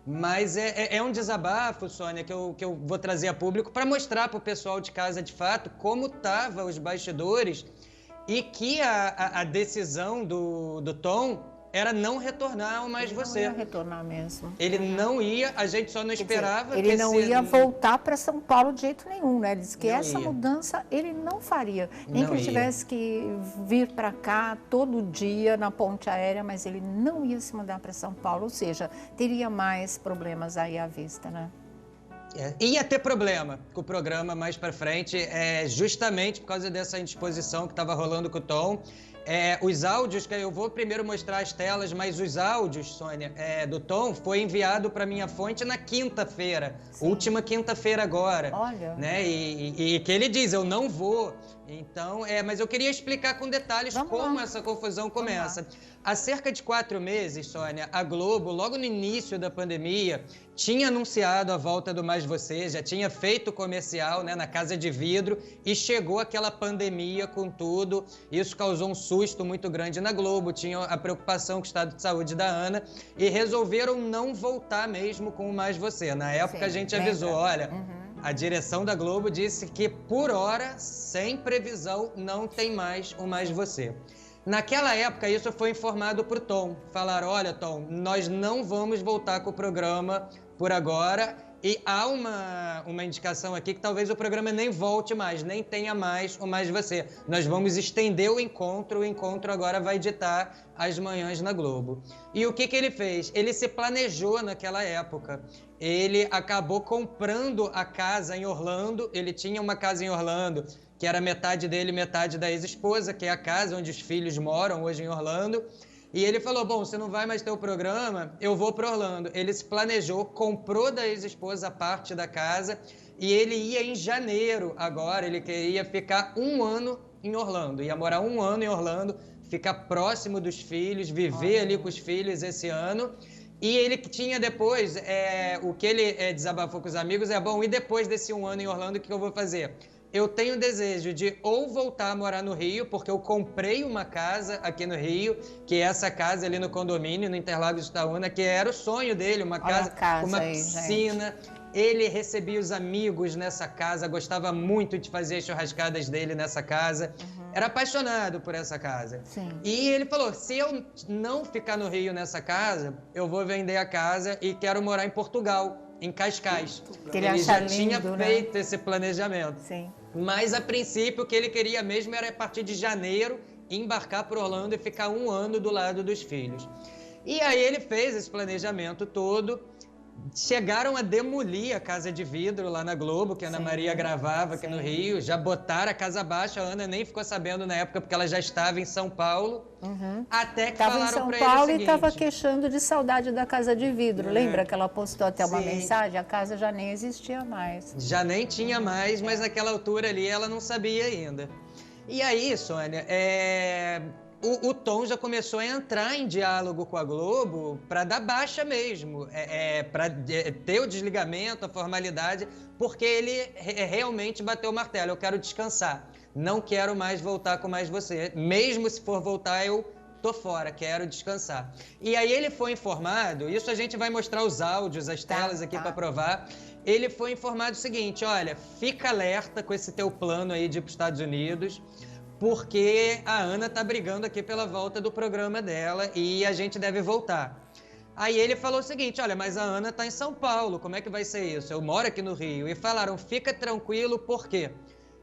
Mas é um desabafo, Sônia, que eu vou trazer a público para mostrar para o pessoal de casa, de fato, como estavam os bastidores e que a decisão do Tom era não retornar ao Mais Ele Você. não ia retornar mesmo. Ele não ia, a gente só não esperava que ele não ia voltar para São Paulo de jeito nenhum, né? Ele disse que essa mudança ele não faria. Nem que ele tivesse que vir para cá todo dia na ponte aérea, mas ele não ia se mudar para São Paulo, ou seja, teria mais problemas aí à vista, né? Ia ter problema com o programa mais para frente, justamente por causa dessa indisposição que estava rolando com o Tom. Os áudios, que eu vou primeiro mostrar as telas, mas os áudios, Sônia, do Tom, foi enviado para minha fonte na quinta-feira, última quinta-feira agora. Olha. Né? E que ele diz, eu não vou. Então, mas eu queria explicar com detalhes como essa confusão começa. Há cerca de 4 meses, Sônia, a Globo, logo no início da pandemia, tinha anunciado a volta do Mais Você, já tinha feito comercial, né, na Casa de Vidro, e chegou aquela pandemia com tudo. Isso causou um susto muito grande na Globo, tinha a preocupação com o estado de saúde da Ana, e resolveram não voltar mesmo com o Mais Você. Na época a gente avisou, olha... A direção da Globo disse que, por hora, sem previsão, não tem mais o Mais Você. Naquela época, isso foi informado para o Tom. Falaram, olha, Tom, nós não vamos voltar com o programa por agora. E há uma indicação aqui que talvez o programa nem volte mais, nem tenha mais o Mais Você. Nós vamos estender o encontro agora vai ditar as manhãs na Globo. E o que ele fez? Ele se planejou naquela época. Ele acabou comprando a casa em Orlando, ele tinha uma casa em Orlando, que era metade dele, metade da ex-esposa, que é a casa onde os filhos moram hoje em Orlando. E ele falou, bom, se não vai mais ter o programa, eu vou para Orlando. Ele se planejou, comprou da ex-esposa parte da casa e ele ia em janeiro agora, ele queria ficar 1 ano em Orlando. Ia morar 1 ano em Orlando, ficar próximo dos filhos, viver ali com os filhos esse ano. E ele tinha depois, o que ele desabafou com os amigos bom, e depois desse 1 ano em Orlando, o que eu vou fazer? Eu tenho desejo de ou voltar a morar no Rio, porque eu comprei uma casa aqui no Rio, que é essa casa ali no condomínio, no Interlagos de Itaúna, que era o sonho dele, uma casa com uma piscina. Ele recebia os amigos nessa casa, gostava muito de fazer as churrascadas dele nessa casa. Era apaixonado por essa casa. Sim. E ele falou, se eu não ficar no Rio nessa casa, eu vou vender a casa e quero morar em Portugal, em Cascais. Ele já tinha feito esse planejamento. Sim. Mas, a princípio, o que ele queria mesmo era, a partir de janeiro, embarcar para Orlando e ficar 1 ano do lado dos filhos. E aí ele fez esse planejamento todo. Chegaram a demolir a Casa de Vidro lá na Globo, que a Ana Maria gravava aqui no Rio. Já botaram a casa abaixo. A Ana nem ficou sabendo na época, porque ela já estava em São Paulo. Até que falaram para ele o seguinte... Estava em São Paulo e estava queixando de saudade da Casa de Vidro. Lembra que ela postou até uma mensagem? A casa já nem existia mais. Já nem tinha mais, mas naquela altura ali ela não sabia ainda. E aí, Sônia, o Tom já começou a entrar em diálogo com a Globo para dar baixa mesmo, para ter o desligamento, a formalidade, porque ele realmente bateu o martelo. Eu quero descansar, não quero mais voltar com Mais Você. Mesmo se for voltar, eu tô fora, quero descansar. E aí ele foi informado, isso a gente vai mostrar os áudios, as telas aqui para provar. Ele foi informado o seguinte, olha, fica alerta com esse teu plano aí de ir para os Estados Unidos, porque a Ana tá brigando aqui pela volta do programa dela e a gente deve voltar. Aí ele falou o seguinte, olha, mas a Ana tá em São Paulo, como é que vai ser isso? Eu moro aqui no Rio. E falaram, fica tranquilo, por quê?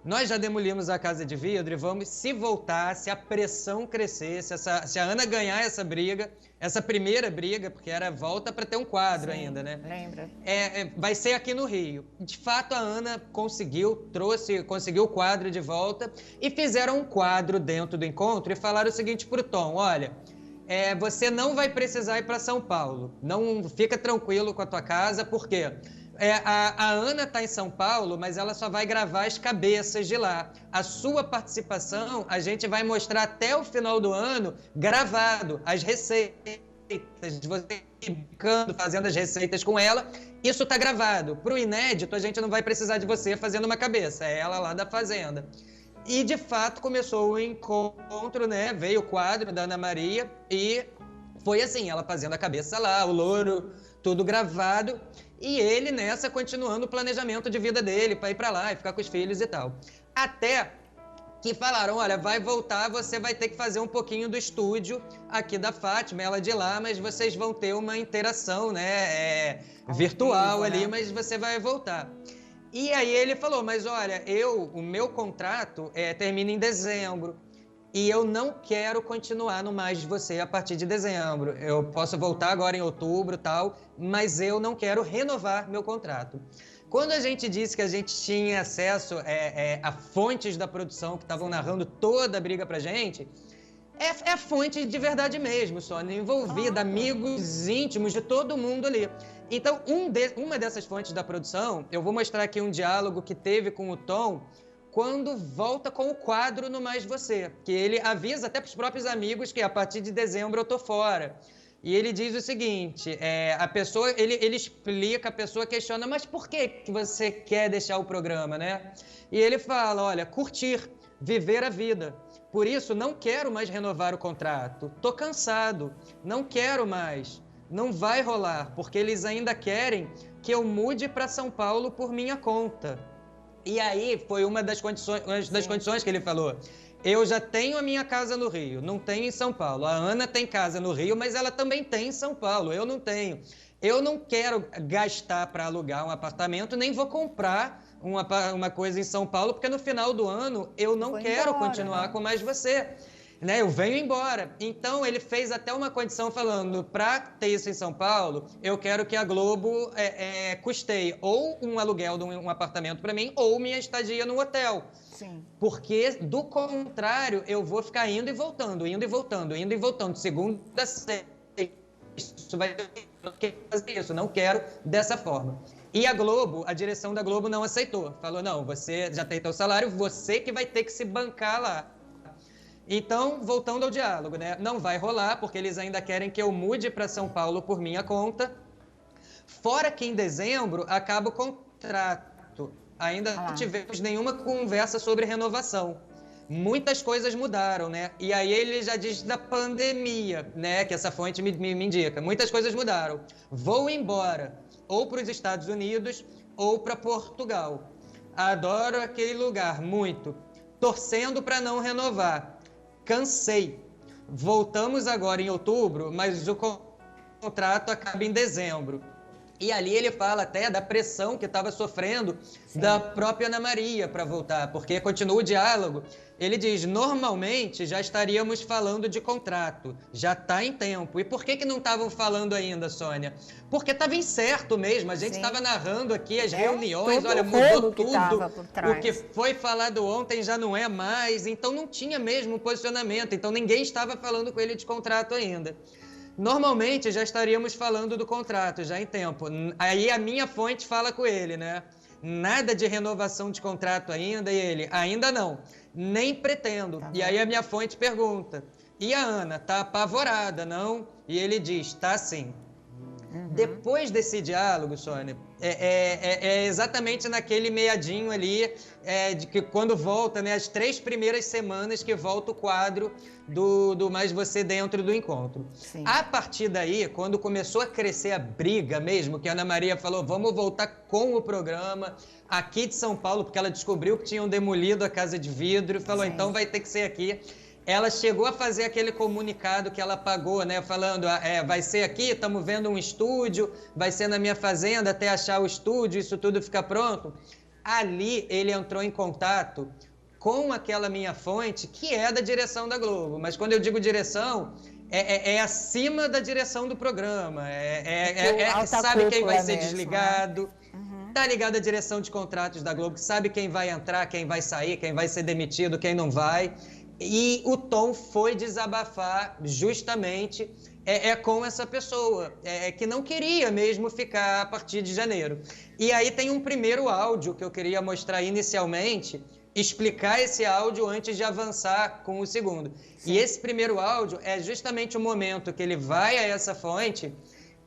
Nós já demolimos a Casa de Vidro e vamos, se voltar, se a pressão crescer, se a Ana ganhar essa briga, essa primeira briga, porque era volta para ter um quadro ainda, né? Lembra? Vai ser aqui no Rio. De fato, a Ana conseguiu o quadro de volta e fizeram um quadro dentro do encontro e falaram o seguinte pro Tom, olha, você não vai precisar ir para São Paulo, não fica tranquilo com a tua casa, por quê? A Ana está em São Paulo, mas ela só vai gravar as cabeças de lá. A sua participação, a gente vai mostrar até o final do ano, gravado, as receitas, você fazendo as receitas com ela, isso está gravado. Para o inédito, a gente não vai precisar de você fazendo uma cabeça, é ela lá da Fazenda. E, de fato, começou o encontro, né? Veio o quadro da Ana Maria e foi assim, ela fazendo a cabeça lá, o louro tudo gravado, e ele nessa continuando o planejamento de vida dele para ir para lá e ficar com os filhos e tal. Até que falaram, olha, vai voltar, você vai ter que fazer um pouquinho do estúdio aqui da Fátima, ela de lá, mas vocês vão ter uma interação, né, virtual ali, mas você vai voltar. E aí ele falou, mas olha, o meu contrato termina em dezembro, e eu não quero continuar no Mais de Você a partir de dezembro. Eu posso voltar agora em outubro e tal, mas eu não quero renovar meu contrato. Quando a gente disse que a gente tinha acesso a fontes da produção que estavam narrando toda a briga pra gente, é fonte de verdade mesmo, Sônia, envolvida, amigos íntimos de todo mundo ali. Então, uma dessas fontes da produção, eu vou mostrar aqui um diálogo que teve com o Tom, quando volta com o quadro no Mais Você, que ele avisa até para os próprios amigos que a partir de dezembro eu tô fora. E ele diz o seguinte, a pessoa, ele explica, a pessoa questiona, mas por que você quer deixar o programa, né? E ele fala, olha, curtir, viver a vida. Por isso, não quero mais renovar o contrato. Tô cansado, não quero mais. Não vai rolar, porque eles ainda querem que eu mude para São Paulo por minha conta. E aí foi uma das condições que ele falou. Eu já tenho a minha casa no Rio, não tenho em São Paulo. A Ana tem casa no Rio, mas ela também tem em São Paulo, eu não tenho. Eu não quero gastar para alugar um apartamento, nem vou comprar uma coisa em São Paulo, porque no final do ano eu não quero continuar com Mais Você. Né, eu venho embora. Então, ele fez até uma condição falando, para ter isso em São Paulo, eu quero que a Globo custeie ou um aluguel de um apartamento para mim, ou minha estadia no hotel. Sim. Porque, do contrário, eu vou ficar indo e voltando, de segunda a sexta. Isso vai fazer isso, não quero dessa forma. E a Globo, a direção da Globo não aceitou. Falou, não, você já tem teu salário, você que vai ter que se bancar lá. Então, voltando ao diálogo, né? Não vai rolar, porque eles ainda querem que eu mude para São Paulo por minha conta. Fora que em dezembro acaba o contrato. Ainda não tivemos nenhuma conversa sobre renovação. Muitas coisas mudaram, né? E aí ele já diz da pandemia, né? Que essa fonte me indica. Muitas coisas mudaram. Vou embora, ou para os Estados Unidos, ou para Portugal. Adoro aquele lugar, muito. Torcendo para não renovar. Cansei. Voltamos agora em outubro, mas o contrato acaba em dezembro. E ali ele fala até da pressão que estava sofrendo da própria Ana Maria para voltar, porque continua o diálogo. Ele diz, normalmente já estaríamos falando de contrato, já está em tempo. E por que não estavam falando ainda, Sônia? Porque estava incerto mesmo, a gente estava narrando aqui as reuniões, olha, mudou tudo. O que foi falado ontem já não é mais, então não tinha mesmo posicionamento, então ninguém estava falando com ele de contrato ainda. Normalmente já estaríamos falando do contrato, já em tempo. Aí a minha fonte fala com ele, né? Nada de renovação de contrato ainda, e ele, ainda não, nem pretendo. Tá. E aí a minha fonte pergunta, e a Ana, tá apavorada, não? E ele diz, tá sim. Depois desse diálogo, Sônia, é exatamente naquele meadinho ali, de que quando volta, né, as 3 primeiras semanas que volta o quadro do Mais Você dentro do encontro. Sim. A partir daí, quando começou a crescer a briga mesmo, que a Ana Maria falou, vamos voltar com o programa aqui de São Paulo, porque ela descobriu que tinham demolido a Casa de Vidro, e falou, então vai ter que ser aqui. Ela chegou a fazer aquele comunicado que ela pagou, né? Falando, vai ser aqui, estamos vendo um estúdio, vai ser na minha fazenda até achar o estúdio, isso tudo ficar pronto. Ali ele entrou em contato com aquela minha fonte, que é da direção da Globo. Mas quando eu digo direção, é acima da direção do programa. Sabe quem vai ser desligado. Tá ligado à direção de contratos da Globo, sabe quem vai entrar, quem vai sair, quem vai ser demitido, quem não vai. E o Tom foi desabafar justamente com essa pessoa, que não queria mesmo ficar a partir de janeiro. E aí tem um primeiro áudio que eu queria mostrar inicialmente, explicar esse áudio antes de avançar com o segundo. Sim. E esse primeiro áudio é justamente o momento que ele vai a essa fonte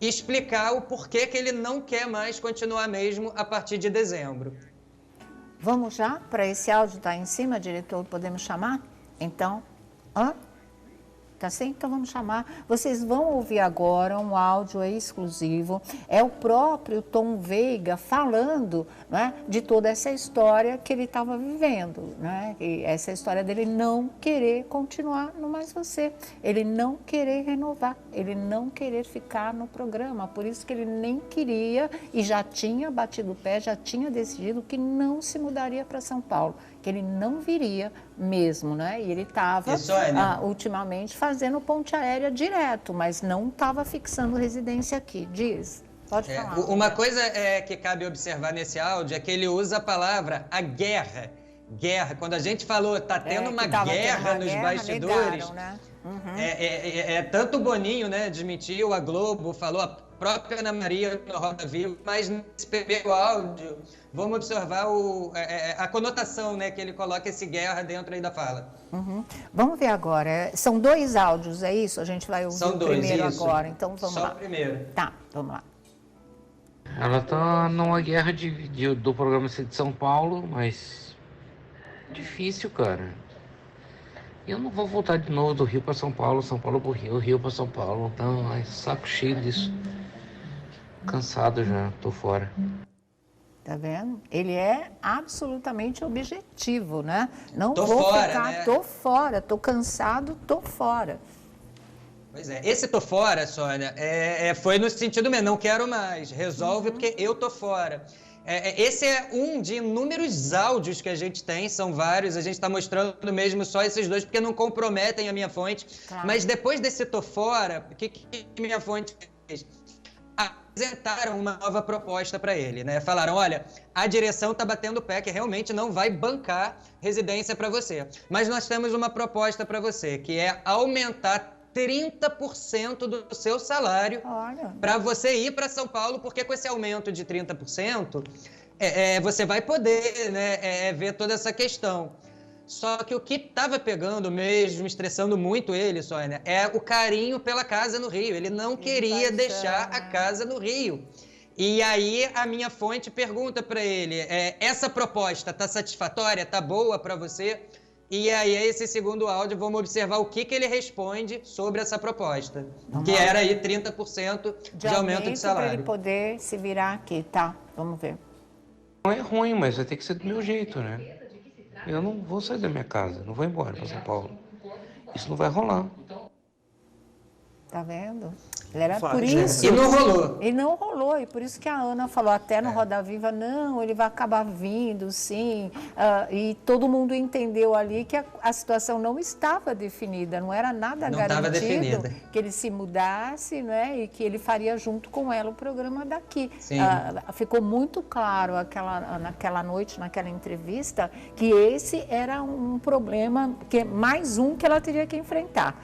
explicar o porquê que ele não quer mais continuar mesmo a partir de dezembro. Vamos já para esse áudio, tá em cima, diretor, podemos chamar? Então, Tá certo? Então vamos chamar. Vocês vão ouvir agora um áudio exclusivo. É o próprio Tom Veiga falando, né, de toda essa história que ele estava vivendo, né? E essa história dele não querer continuar no Mais Você, ele não querer renovar, ele não querer ficar no programa. Por isso que ele nem queria e já tinha batido o pé, já tinha decidido que não se mudaria para São Paulo, que ele não viria mesmo, né? E ele estava ultimamente fazendo ponte aérea direto, mas não estava fixando residência aqui. Diz, pode falar. Uma coisa que cabe observar nesse áudio é que ele usa a palavra a guerra. Guerra. Quando a gente falou, tá tendo uma guerra nos bastidores, negaram, né? Tanto o Boninho, né, admitiu, a Globo falou, a própria Ana Maria no Roda Viva, mas nesse primeiro áudio, vamos observar a conotação, né, que ele coloca esse guerra dentro aí da fala. Vamos ver agora. São 2 áudios, é isso? A gente vai ouvir o primeiro agora, então vamos lá. Só o primeiro. Tá, vamos lá. Ela tá numa guerra do programa de São Paulo, mas difícil, cara. Eu não vou voltar de novo do Rio para São Paulo pro Rio, Rio para São Paulo. Então, saco cheio disso. Cansado já, tô fora. Tá vendo? Ele é absolutamente objetivo, né? Não tô vou fora, ficar, né? tô fora, tô cansado, tô fora. Pois é, esse tô fora, Sônia, foi no sentido mesmo, não quero mais, resolve porque eu tô fora. Esse é um de inúmeros áudios que a gente tem, são vários, a gente está mostrando mesmo só esses 2 porque não comprometem a minha fonte. Claro. Mas depois desse tô fora, o que minha fonte fez? Apresentaram uma nova proposta para ele, né? Falaram, olha, a direção está batendo o pé que realmente não vai bancar residência para você. Mas nós temos uma proposta para você, que é aumentar 30% do seu salário para você ir para São Paulo, porque com esse aumento de 30%, você vai poder, né, ver toda essa questão. Só que o que estava pegando mesmo, estressando muito ele, Sônia, é o carinho pela casa no Rio. Ele não queria deixar a casa no Rio. E aí a minha fonte pergunta para ele, essa proposta está satisfatória, está boa para você? E aí, esse segundo áudio, vamos observar o que ele responde sobre essa proposta, que era aí 30% de aumento de salário. Para ele poder se virar aqui, tá? Vamos ver. Não é ruim, mas vai ter que ser do meu jeito, né? Eu não vou sair da minha casa, não vou embora para São Paulo. Isso não vai rolar. Tá vendo? Ele era por isso. E não rolou. E não rolou. E por isso que a Ana falou até no Roda Viva, não, ele vai acabar vindo, sim. E todo mundo entendeu ali que a situação não estava definida, não era nada garantido que ele se mudasse, né? E que ele faria junto com ela o programa daqui. Ficou muito claro naquela noite, naquela entrevista, que esse era um problema, mais um que ela teria que enfrentar.